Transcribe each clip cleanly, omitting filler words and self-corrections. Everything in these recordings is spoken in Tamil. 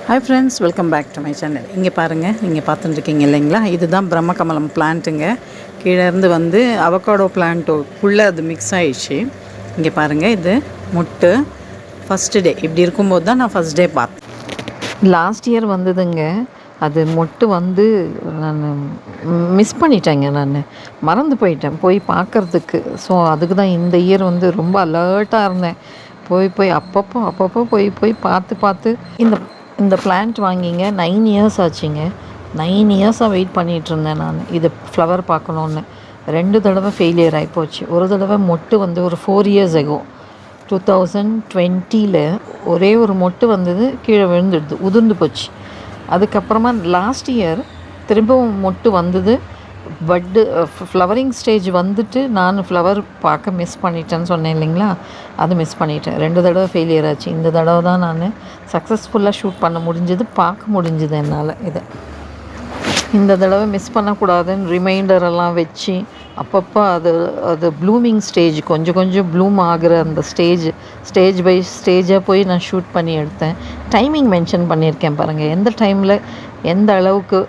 Hi friends, welcome back to my channel. இங்கே பாருங்கள், நீங்கள் பார்த்துட்டுருக்கீங்க இல்லைங்களா, இதுதான் பிரம்மகமலம் பிளான்ட்டுங்க. கீழேருந்து வந்து அவகாடோ பிளான்ட்டுக்குள்ளே அது மிக்ஸ் ஆகிடுச்சு. இங்கே பாருங்கள், இது மொட்டு ஃபஸ்ட்டு டே இப்படி இருக்கும்போது தான் நான் ஃபஸ்ட் டே பார்த்தேன். லாஸ்ட் இயர் வந்ததுங்க. அது மொட்டு வந்து நான் மிஸ் பண்ணிட்டேங்க, நான் மறந்து போயிட்டேன் போய் பார்க்குறதுக்கு. ஸோ அதுக்கு தான் இந்த இயர் வந்து ரொம்ப அலர்ட்டாக இருந்தேன். போய் அப்பப்போ போய் பார்த்து இந்த இந்த பிளான்ட் வாங்கிங்க 9 இயர்ஸ் ஆச்சுங்க. 9 இயர்ஸாக வெயிட் பண்ணிகிட்ருந்தேன் நான் இது ஃப்ளவர் பார்க்கணுன்னு. 2 தடவை ஃபெயிலியர் ஆகிப்போச்சு. ஒரு தடவை மொட்டு வந்து ஒரு 4 இயர்ஸ் ஆகும், 2020 ஒரே ஒரு மொட்டு வந்தது, கீழே விழுந்துடுது, உதிர்ந்து போச்சு. அதுக்கப்புறமா லாஸ்ட் இயர் திரும்பவும் மொட்டு வந்தது, பட்டு ஃப்ளவரிங் ஸ்டேஜ் வந்துட்டு நான் ஃப்ளவர் பார்க்க மிஸ் பண்ணிட்டேன்னு சொன்னேன் இல்லைங்களா, அது மிஸ் பண்ணிட்டேன். 2 தடவை ஃபெயிலியர் ஆச்சு. இந்த தடவை தான் நான் சக்ஸஸ்ஃபுல்லாக ஷூட் பண்ண முடிஞ்சது, பார்க்க முடிஞ்சுது என்னால். இதை இந்த தடவை மிஸ் பண்ணக்கூடாதுன்னு ரிமைண்டரெல்லாம் வச்சு அப்பப்போ அது ப்ளூமிங் ஸ்டேஜ் கொஞ்சம் ப்ளூம் ஆகிற அந்த ஸ்டேஜ் பை ஸ்டேஜாக போய் நான் ஷூட் பண்ணி எடுத்தேன். டைமிங் மென்ஷன் பண்ணியிருக்கேன் பாருங்கள், எந்த டைமில் எந்த அளவுக்கு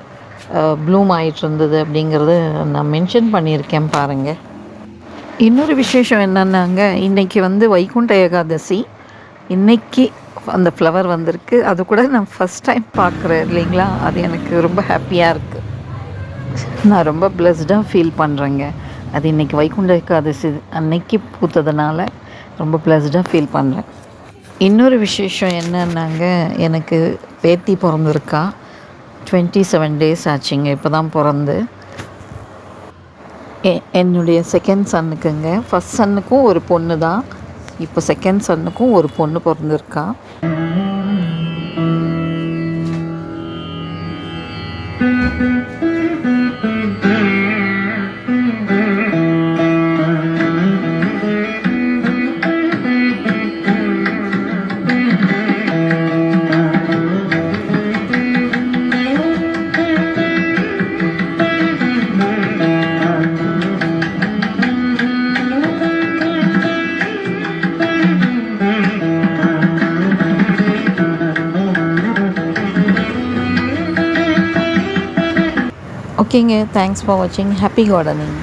ப்ளூம் ஆகிட்டு இருந்தது அப்படிங்கிறது நான் மென்ஷன் பண்ணியிருக்கேன் பாருங்கள். இன்னொரு விசேஷம் என்னென்னாங்க, இன்றைக்கி வந்து வைகுண்ட ஏகாதசி. இன்றைக்கி அந்த ஃப்ளவர் வந்திருக்கு. அது கூட நான் ஃபஸ்ட் டைம் பார்க்குறேன் இல்லைங்களா, அது எனக்கு ரொம்ப ஹாப்பியாக இருக்குது. நான் ரொம்ப பிளஸ்டாக ஃபீல் பண்ணுறேங்க. அது இன்றைக்கி வைகுண்ட ஏகாதசி அன்னைக்கு பூத்ததுனால ரொம்ப பிளஸ்டாக ஃபீல் பண்ணுறேன். இன்னொரு விசேஷம் என்னன்னாங்க, எனக்கு பேத்தி பிறந்திருக்கா. 27 days ஆச்சுங்க இப்போ தான் பிறந்து. என்னுடைய செகண்ட் சன்னுக்குங்க. ஃபஸ்ட் சன்னுக்கும் ஒரு பொண்ணு தான், இப்போ செகண்ட் சன்னுக்கும் ஒரு பொண்ணு பிறந்திருக்கா. ஓகேங்க, தேங்க்ஸ் ஃபார் வாட்சிங். Happy gardening.